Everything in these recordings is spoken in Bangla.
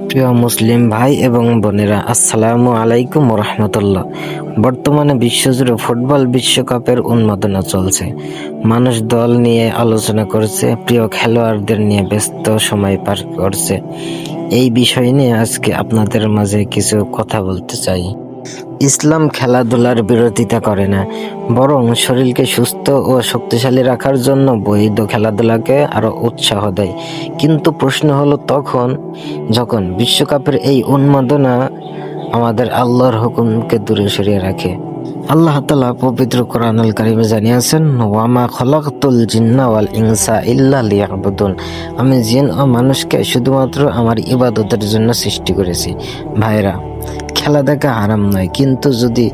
প্রিয় মুসলিম ভাই এবং বোনেরা, আসসালামু আলাইকুম রহমতুল্লাহ। বর্তমানে বিশ্বজুড়ে ফুটবল বিশ্বকাপের উন্মাদনা চলছে। মানুষ দল নিয়ে আলোচনা করছে, প্রিয় খেলোয়াড়দের নিয়ে ব্যস্ত সময় পার করছে। এই বিষয় নিয়ে আজকে আপনাদের মাঝে কিছু কথা বলতে চাই। ইসলাম খেলাধুলার বিরোধিতা করে না, বরং শরীরকে সুস্থ ও শক্তিশালী রাখার জন্য বৈধ খেলাধুলাকে আরো উৎসাহ দেয়। কিন্তু প্রশ্ন হলো তখন যখন বিশ্বকাপের এই উন্মাদনা আমাদের আল্লাহর হুকুমকে দূরে সরিয়ে রাখে। আল্লাহ তাআলা পবিত্র কোরআনুল কারীমে জানিয়েছেন, ওয়ামা খলাকতুল জিন্না ওয়াল ইনসা ইল্লা লিয়াবুদুন। আমি জিন ও মানুষকে শুধুমাত্র আমার ইবাদতের জন্য সৃষ্টি করেছি। ভাইরা, খেলা দেখা হারাম নয়, কিন্তু যদি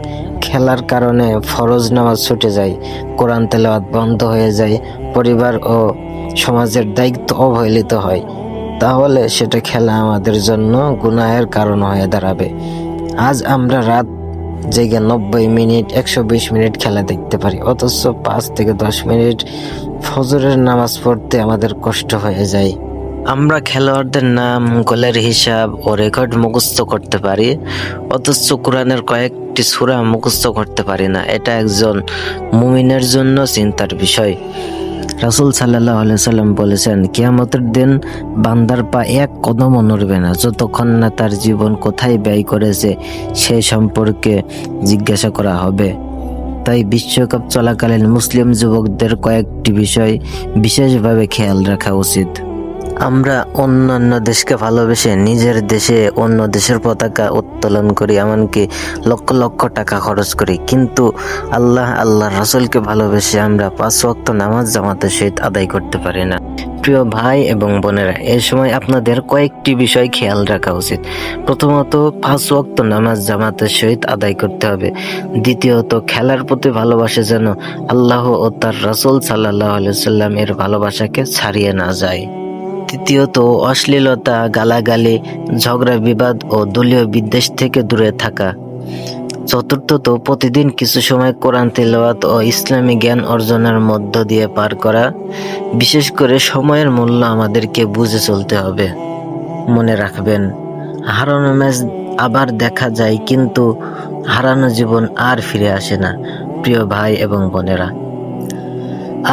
খেলার কারণে ফরজ নামাজ ছুটে যায়, কোরআন তেলাওয়াত বন্ধ হয়ে যায়, পরিবার ও সমাজের দায়িত্ব অবহেলিত হয়, তাহলে সেটা খেলা আমাদের জন্য গুনাহের কারণ হয়ে দাঁড়াবে। আজ আমরা রাত জেগে 90 মিনিট 120 মিনিট খেলা দেখতে পারি, অথচ 5 থেকে 10 মিনিট ফজরের নামাজ পড়তে আমাদের কষ্ট হয়ে যায়। আমরা খেলোয়াড়দের নাম, গোলের হিসাব ও রেকর্ড মুখস্থ করতে পারি, অথচ কোরআনের কয়েকটি সূরা মুখস্থ করতে পারি না। এটা একজন মুমিনের জন্য চিন্তার বিষয়। রাসূল সাল্লাল্লাহু আলাইহি সাল্লাম বলেছেন, কিয়ামতের দিন বান্দার পা এক কদমও নড়বে না যতক্ষণ না তার জীবন কোথায় ব্যয় করেছে সে সম্পর্কে জিজ্ঞাসা করা হবে। তাই বিশ্বকাপ চলাকালীন মুসলিম যুবকদের কয়েকটি বিষয় বিশেষভাবে খেয়াল রাখা উচিত। আমরা অন্যান্য দেশকে ভালোবেসে নিজের দেশে অন্য দেশের পতাকা উত্তোলন করি, এমনকি লক্ষ লক্ষ টাকা খরচ করি, কিন্তু আল্লাহর রাসূলকে ভালোবেসে আমরা 5 ওয়াক্ত নামাজ জামাতের সহিত আদায় করতে পারি না। প্রিয় ভাই এবং বোনেরা, এই সময় আপনাদের কয়েকটি বিষয় খেয়াল রাখা উচিত। প্রথমত, 5 ওয়াক্ত নামাজ জামাতের সহিত আদায় করতে হবে। দ্বিতীয়ত, খেলার প্রতি ভালোবাসা যেন আল্লাহ ও তার রাসূল সাল্লাল্লাহু আলাইহি সাল্লাম এর ভালোবাসাকে ছাড়িয়ে না যায়। তৃতীয়ত, অশ্লীলতা, গালাগালি, ঝগড়া বিবাদ ও দলীয় বিদ্বেষ থেকে দূরে থাকা। চতুর্থত, প্রতিদিন কিছু সময় কোরআন তিলাওয়াত ও ইসলামী জ্ঞান অর্জনের মধ্য দিয়ে পার করা। বিশেষ করে সময়ের মূল্য আমাদেরকে বুঝে চলতে হবে। মনে রাখবেন, হারানো ম্যাচ আবার দেখা যায়, কিন্তু হারানো জীবন আর ফিরে আসে না। প্রিয় ভাই এবং বোনেরা,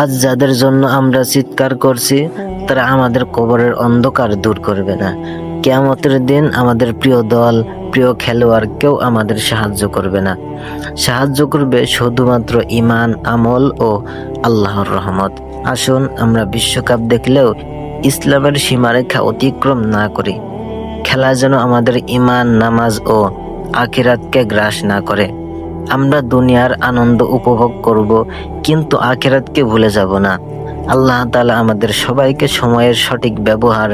আজ যাদের জন্য আমরা চিৎকার করছি, তারা আমাদের কবরের অন্ধকার দূর করবে না। কিয়ামতের দিন আমাদের প্রিয় দল, প্রিয় খেলোয়াড় কেউ আমাদের সাহায্য করবে না। সাহায্য করবে শুধুমাত্র ঈমান, আমল ও আল্লাহর রহমত। আসুন আমরা বিশ্বকাপ দেখলেও ইসলামের সীমারেখা অতিক্রম না করি। খেলা যেন আমাদের ঈমান, নামাজ ও আখিরাতকে গ্রাস না করে। আমরা দুনিয়ার আনন্দ উপভোগ করব, কিন্তু আখিরাতকে ভুলে যাব না। আল্লাহ তাআলা আমাদের সবাইকে সময়ের সঠিক ব্যবহার,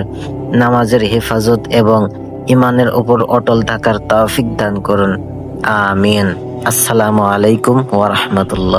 নামাজের হেফাজত এবং ঈমানের উপর অটল থাকার তৌফিক দান করুন। আমিন। আসসালামু আলাইকুম ওয়া রাহমাতুল্লাহ।